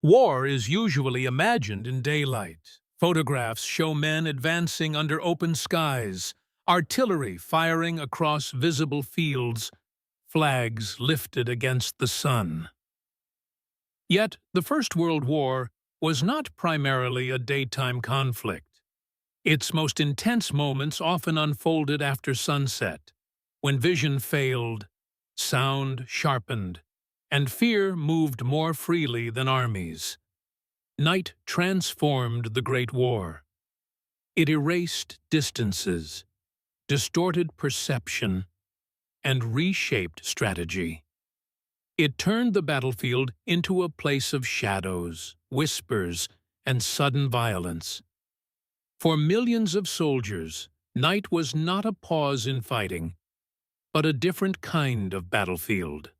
War is usually imagined in daylight. Photographs show men advancing under open skies, artillery firing across visible fields, flags lifted against the sun. Yet, the First World War was not primarily a daytime conflict. Its most intense moments often unfolded after sunset, when vision failed, sound sharpened, and fear moved more freely than armies. Night transformed the Great War. It erased distances, distorted perception, and reshaped strategy. It turned the battlefield into a place of shadows, whispers, and sudden violence. For millions of soldiers, night was not a pause in fighting, but a different kind of battlefield.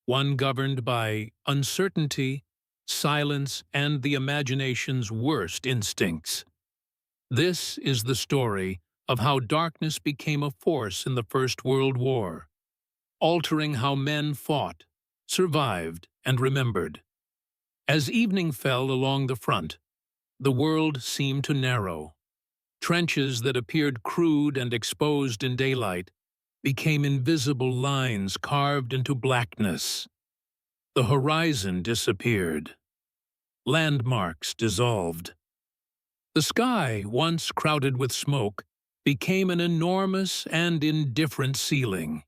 One governed by uncertainty, silence, and the imagination's worst instincts. This is the story of how darkness became a force in the First World War, altering how men fought, survived, and remembered. As evening fell along the front, the world seemed to narrow. Trenches that appeared crude and exposed in daylight became invisible lines carved into blackness. The horizon disappeared. Landmarks dissolved. The sky, once crowded with smoke, became an enormous and indifferent ceiling.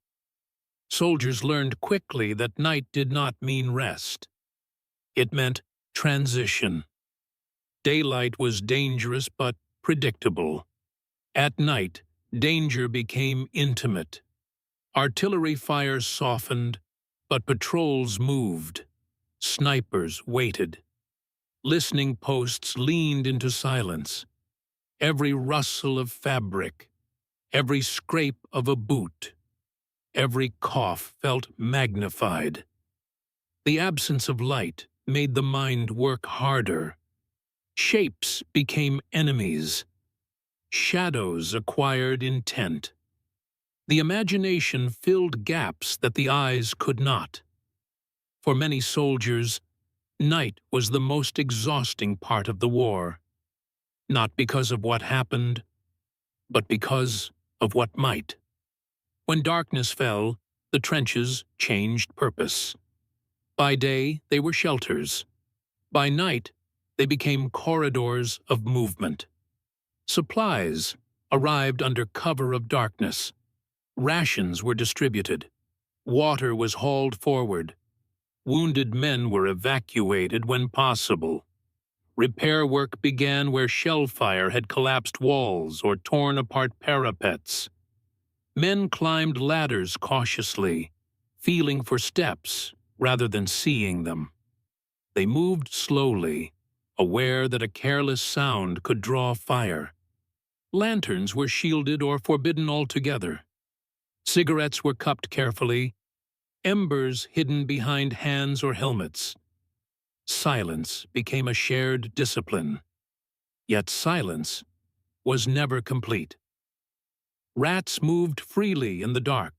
Soldiers learned quickly that night did not mean rest. It meant transition. Daylight was dangerous but predictable. At night, danger became intimate. Artillery fire softened, but patrols moved. Snipers waited. Listening posts leaned into silence. Every rustle of fabric, every scrape of a boot, every cough felt magnified. The absence of light made the mind work harder. Shapes became enemies. Shadows acquired intent. The imagination filled gaps that the eyes could not. For many soldiers, night was the most exhausting part of the war, not because of what happened, but because of what might. When darkness fell, the trenches changed purpose. By day, they were shelters. By night, they became corridors of movement. Supplies arrived under cover of darkness. Rations were distributed. Water was hauled forward. Wounded men were evacuated when possible. Repair work began where shellfire had collapsed walls or torn apart parapets. Men climbed ladders cautiously, feeling for steps rather than seeing them. They moved slowly, aware that a careless sound could draw fire. Lanterns were shielded or forbidden altogether. Cigarettes were cupped carefully, embers hidden behind hands or helmets. Silence became a shared discipline. Yet silence was never complete. Rats moved freely in the dark,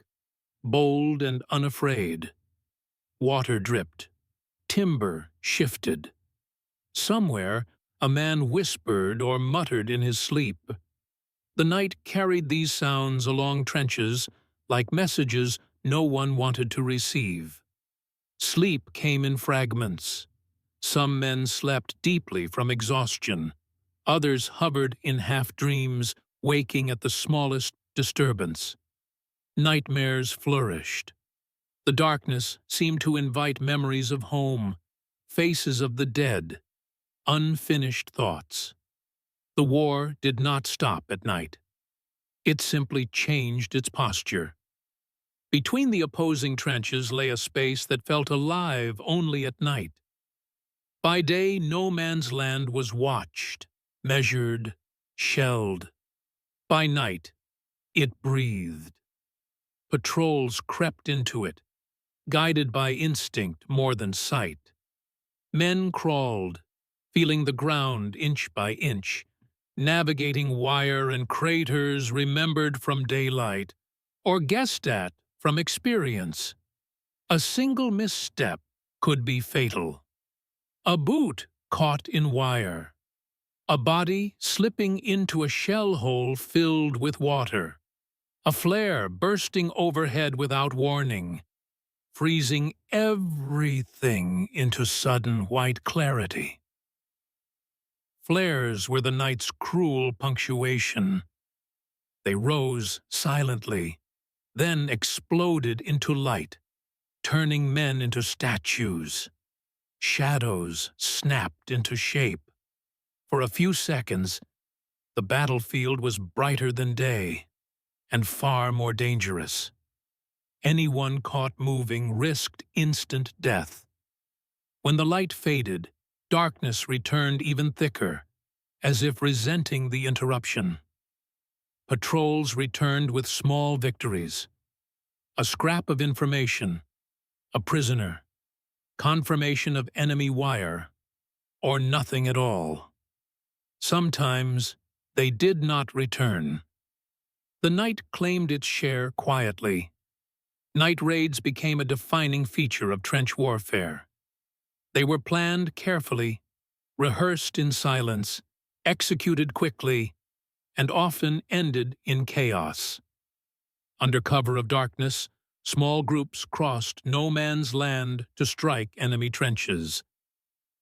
bold and unafraid. Water dripped. Timber shifted. Somewhere, a man whispered or muttered in his sleep. The night carried these sounds along trenches like messages no one wanted to receive. Sleep came in fragments. Some men slept deeply from exhaustion. Others hovered in half-dreams, waking at the smallest disturbance. Nightmares flourished. The darkness seemed to invite memories of home, faces of the dead, unfinished thoughts. The war did not stop at night. It simply changed its posture. Between the opposing trenches lay a space that felt alive only at night. By day, no man's land was watched, measured, shelled. By night, it breathed. Patrols crept into it, guided by instinct more than sight. Men crawled, feeling the ground inch by inch, navigating wire and craters remembered from daylight, or guessed at from experience. A single misstep could be fatal. A boot caught in wire. A body slipping into a shell hole filled with water. A flare bursting overhead without warning, freezing everything into sudden white clarity. Flares were the night's cruel punctuation. They rose silently, then exploded into light, turning men into statues. Shadows snapped into shape. For a few seconds, the battlefield was brighter than day, and far more dangerous. Anyone caught moving risked instant death. When the light faded, darkness returned even thicker, as if resenting the interruption. Patrols returned with small victories. A scrap of information, a prisoner, confirmation of enemy wire, or nothing at all. Sometimes they did not return. The night claimed its share quietly. Night raids became a defining feature of trench warfare. They were planned carefully, rehearsed in silence, executed quickly, and often ended in chaos. Under cover of darkness, small groups crossed no man's land to strike enemy trenches.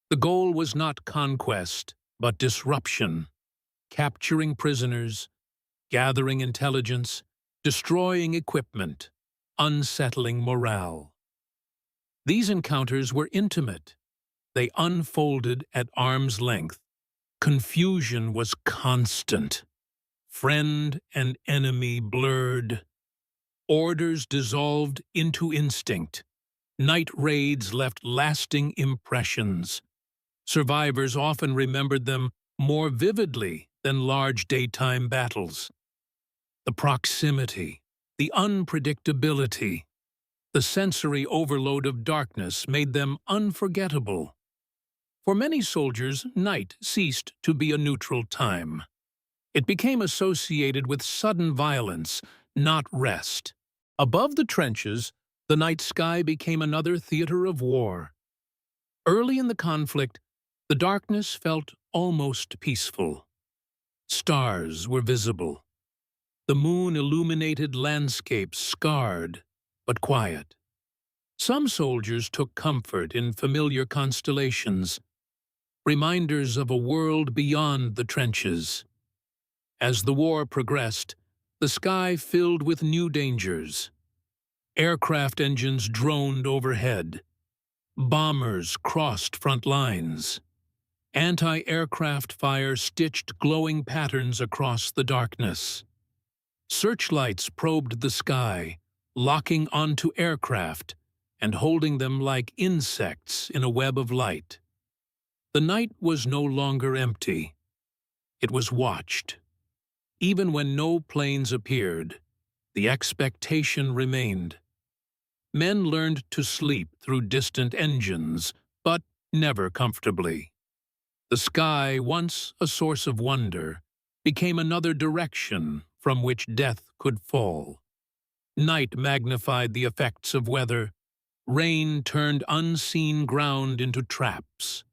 The goal was not conquest, but disruption, capturing prisoners, gathering intelligence, destroying equipment, unsettling morale. These encounters were intimate. They unfolded at arm's length. Confusion was constant. Friend and enemy blurred. Orders dissolved into instinct. Night raids left lasting impressions. Survivors often remembered them more vividly than large daytime battles. The proximity, the unpredictability, the sensory overload of darkness made them unforgettable. For many soldiers, night ceased to be a neutral time. It became associated with sudden violence, not rest. Above the trenches, the night sky became another theater of war. Early in the conflict, the darkness felt almost peaceful. Stars were visible. The moon illuminated landscapes scarred but quiet. Some soldiers took comfort in familiar constellations, reminders of a world beyond the trenches. As the war progressed, the sky filled with new dangers. Aircraft engines droned overhead. Bombers crossed front lines. Anti-aircraft fire stitched glowing patterns across the darkness. Searchlights probed the sky, locking onto aircraft and holding them like insects in a web of light. The night was no longer empty. It was watched. Even when no planes appeared, the expectation remained. Men learned to sleep through distant engines, but never comfortably. The sky, once a source of wonder, became another direction from which death could fall. Night magnified the effects of weather. Rain turned unseen ground into traps.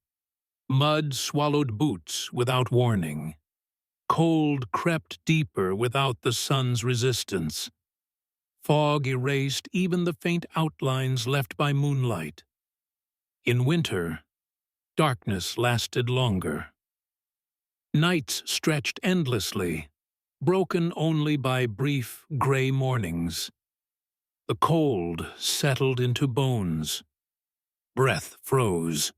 Mud swallowed boots without warning. Cold crept deeper without the sun's resistance. Fog erased even the faint outlines left by moonlight. In winter, darkness lasted longer. Nights stretched endlessly, broken only by brief gray mornings. The cold settled into bones. Breath froze.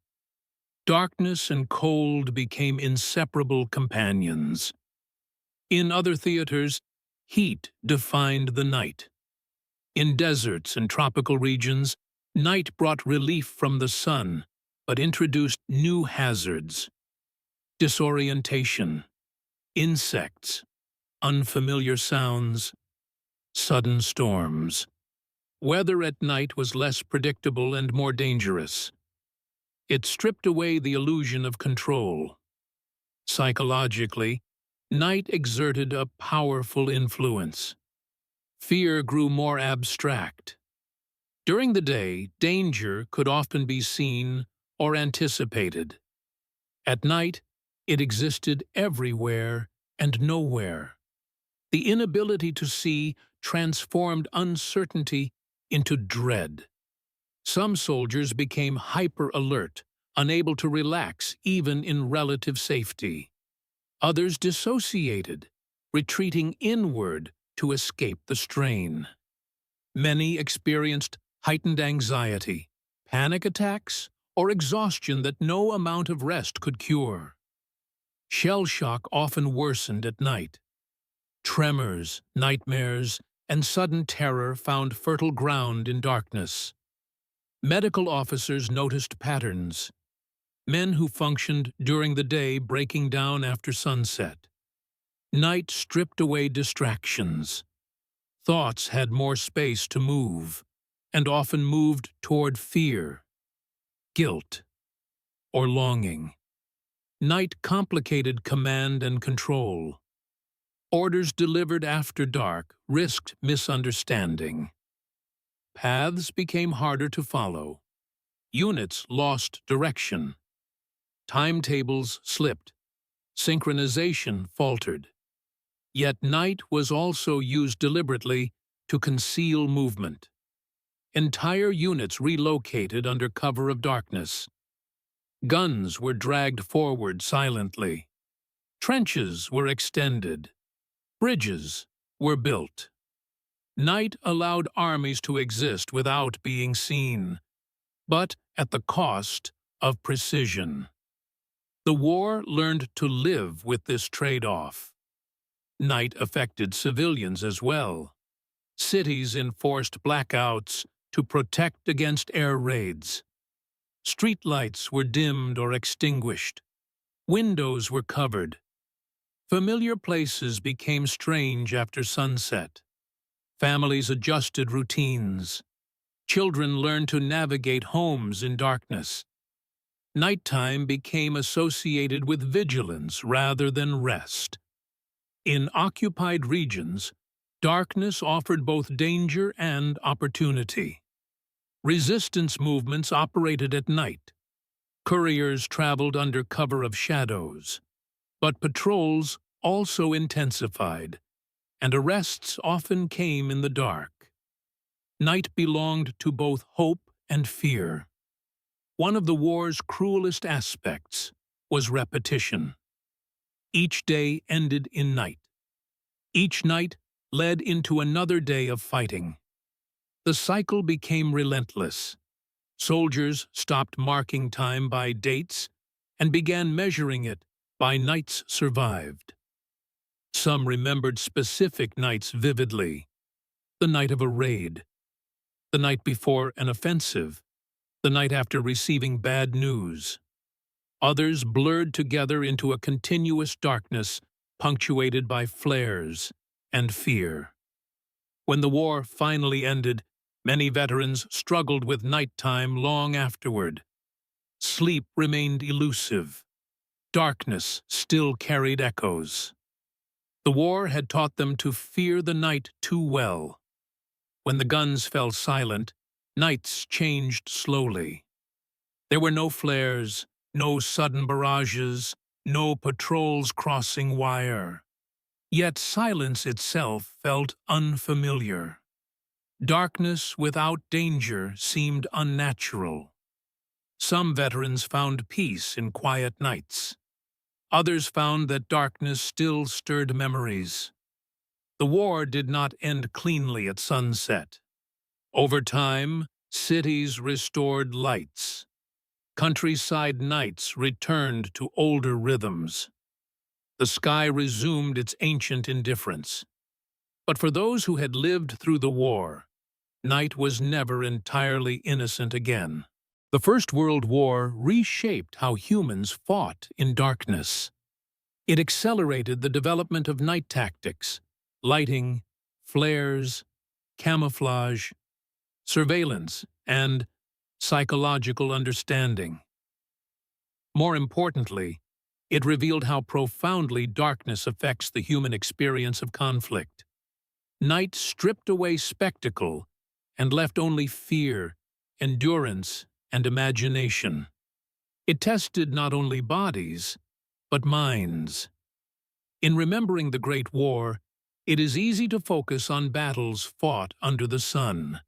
Darkness and cold became inseparable companions. In other theaters, heat defined the night. In deserts and tropical regions, night brought relief from the sun, but introduced new hazards. Disorientation, insects, unfamiliar sounds, sudden storms. Weather at night was less predictable and more dangerous. It stripped away the illusion of control. Psychologically, night exerted a powerful influence. Fear grew more abstract. During the day, danger could often be seen or anticipated. At night, it existed everywhere and nowhere. The inability to see transformed uncertainty into dread. Some soldiers became hyper-alert, unable to relax even in relative safety. Others dissociated, retreating inward to escape the strain. Many experienced heightened anxiety, panic attacks, or exhaustion that no amount of rest could cure. Shell shock often worsened at night. Tremors, nightmares, and sudden terror found fertile ground in darkness. Medical officers noticed patterns. Men who functioned during the day breaking down after sunset. Night stripped away distractions. Thoughts had more space to move, and often moved toward fear, guilt, or longing. Night complicated command and control. Orders delivered after dark risked misunderstanding. Paths became harder to follow. Units lost direction. Timetables slipped. Synchronization faltered. Yet night was also used deliberately to conceal movement. Entire units relocated under cover of darkness. Guns were dragged forward silently. Trenches were extended. Bridges were built. Night allowed armies to exist without being seen, but at the cost of precision. The war learned to live with this trade-off. Night affected civilians as well. Cities enforced blackouts to protect against air raids. Streetlights were dimmed or extinguished. Windows were covered. Familiar places became strange after sunset. Families adjusted routines. Children learned to navigate homes in darkness. Nighttime became associated with vigilance rather than rest. In occupied regions, darkness offered both danger and opportunity. Resistance movements operated at night. Couriers traveled under cover of shadows. But patrols also intensified, and arrests often came in the dark. Night belonged to both hope and fear. One of the war's cruelest aspects was repetition. Each day ended in night. Each night led into another day of fighting. The cycle became relentless. Soldiers stopped marking time by dates and began measuring it by nights survived. Some remembered specific nights vividly. The night of a raid, the night before an offensive, the night after receiving bad news. Others blurred together into a continuous darkness punctuated by flares and fear. When the war finally ended, many veterans struggled with nighttime long afterward. Sleep remained elusive. Darkness still carried echoes. The war had taught them to fear the night too well. When the guns fell silent, nights changed slowly. There were no flares, no sudden barrages, no patrols crossing wire. Yet silence itself felt unfamiliar. Darkness without danger seemed unnatural. Some veterans found peace in quiet nights. Others found that darkness still stirred memories. The war did not end cleanly at sunset. Over time, cities restored lights. Countryside nights returned to older rhythms. The sky resumed its ancient indifference. But for those who had lived through the war, night was never entirely innocent again. The First World War reshaped how humans fought in darkness. It accelerated the development of night tactics, lighting, flares, camouflage, surveillance, and psychological understanding. More importantly, it revealed how profoundly darkness affects the human experience of conflict. Night stripped away spectacle and left only fear, endurance, and imagination. It tested not only bodies, but minds. In remembering the Great War, it is easy to focus on battles fought under the sun.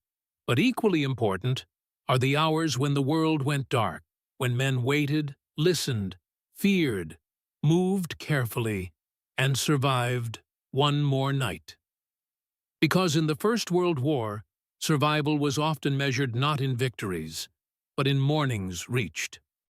But equally important are the hours when the world went dark, when men waited, listened, feared, moved carefully, and survived one more night. Because in the First World War, survival was often measured not in victories, but in mornings reached.